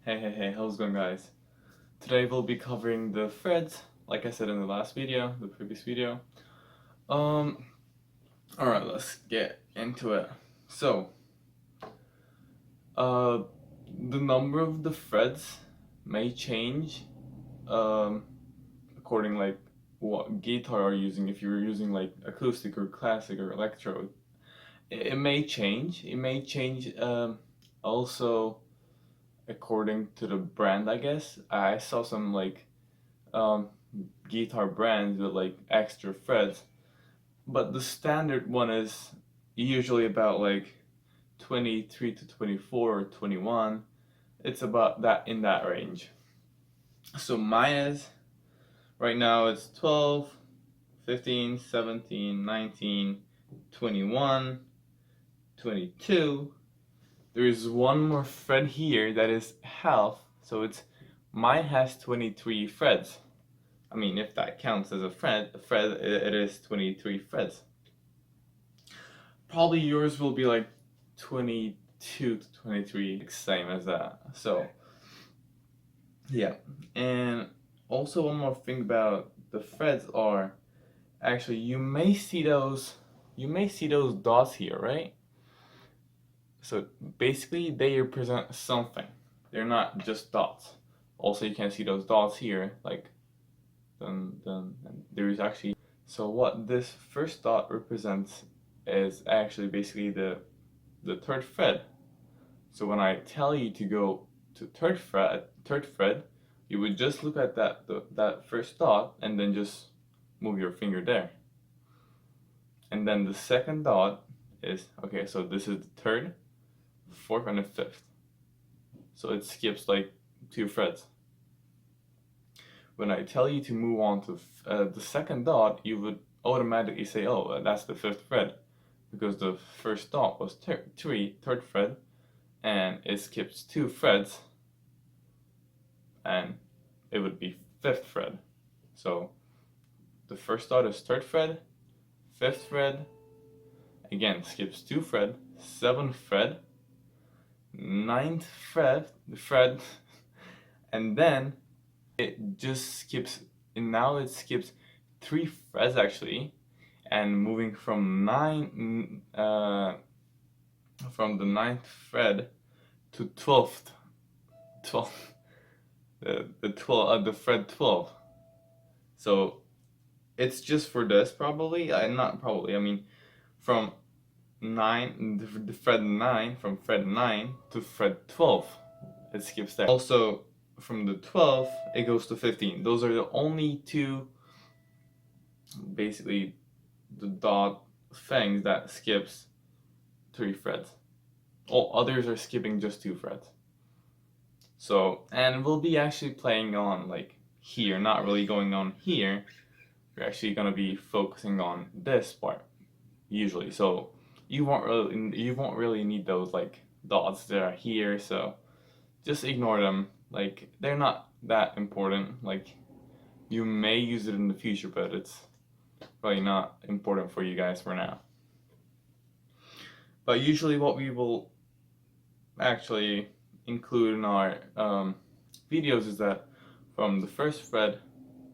Hey, how's it going, guys? Today we'll be covering the frets, like I said in the previous video. Um, alright, let's get into it. So, uh, the number of the frets may change, um, according like what guitar are you using. If you're using like acoustic or classic or electro, it may change. It may change, also according to the brand, I guess. I saw some like um, guitar brands with like extra frets, but the standard one is usually about like 23 to 24 or 21. It's about that in that range. So mine is right now it's 12, 15, 17, 19, 21, 22. There is one more fret here that is half, so it's mine has 23 frets. I mean, if that counts as a fret, it is 23 frets. Probably yours will be like 22 to 23, same as that. So, yeah. And also one more thing about the frets are actually you may see those dots here, right? So basically they represent something. They're not just dots. Also, you can see those dots here, like then there is actually. So what this first dot represents is actually basically the third fret. So when I tell you to go to third fret, you would just look at that first dot and then just move your finger there. And then the second dot is okay. So this is the third, fourth, and the fifth. So it skips like 2 frets. When I tell you to move on to the second dot, you would automatically say, oh, that's the 5th fret, because the first dot was third fret, and it skips 2 frets, and it would be 5th fret. So the first dot is 3rd fret, 5th fret, again skips 2 fret, 7th fret, 9th fret, and then it just skips, and now it skips 3 frets actually, and moving from from the 9th fret to 12th, the fret 12. So it's just for this probably, not probably, I mean from the fret 9, from fret 9 to fret 12, it skips that. Also from the 12th it goes to 15. Those are the only two basically the dot things that skips 3 frets. All others are skipping just 2 frets. So, and we'll be actually playing on like here, not really going on here. We're actually gonna be focusing on this part usually. So you won't really need those like dots that are here. So just ignore them. Like they're not that important. Like you may use it in the future, but it's probably not important for you guys for now. But usually what we will actually include in our videos is that from the 1st fret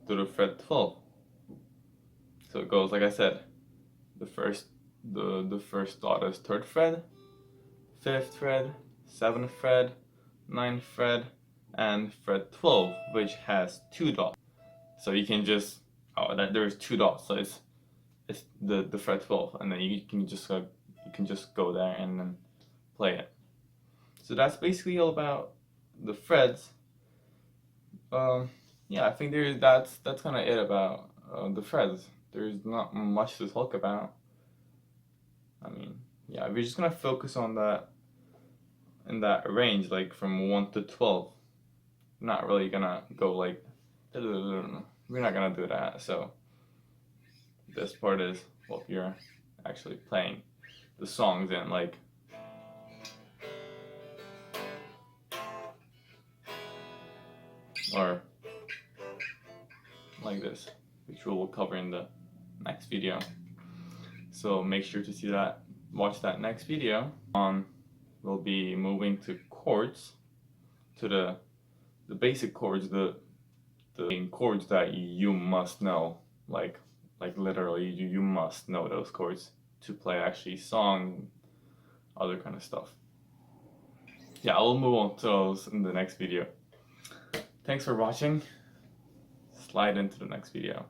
to the fret 12. So it goes like I said, the first dot is 3rd fret, 5th fret, 7th fret, 9th fret, and fret 12, which has 2 dots. So you can just there's 2 dots, so it's the fret 12, and then you can just go there and then play it. So that's basically all about the frets. Yeah, I think that's kind of it about the frets. There's not much to talk about. I mean, yeah, we're just gonna focus on that in that range, like from 1 to 12. Not really gonna go like we're not gonna do that. So this part is what you're actually playing the songs in, like or like this, which we will cover in the next video. So make sure to watch that next video. We'll be moving to chords to the basic chords, the main chords that you must know, like literally you must know those chords to play actually song, other kind of stuff. Yeah, I will move on to those in the next video. Thanks for watching. Slide into the next video.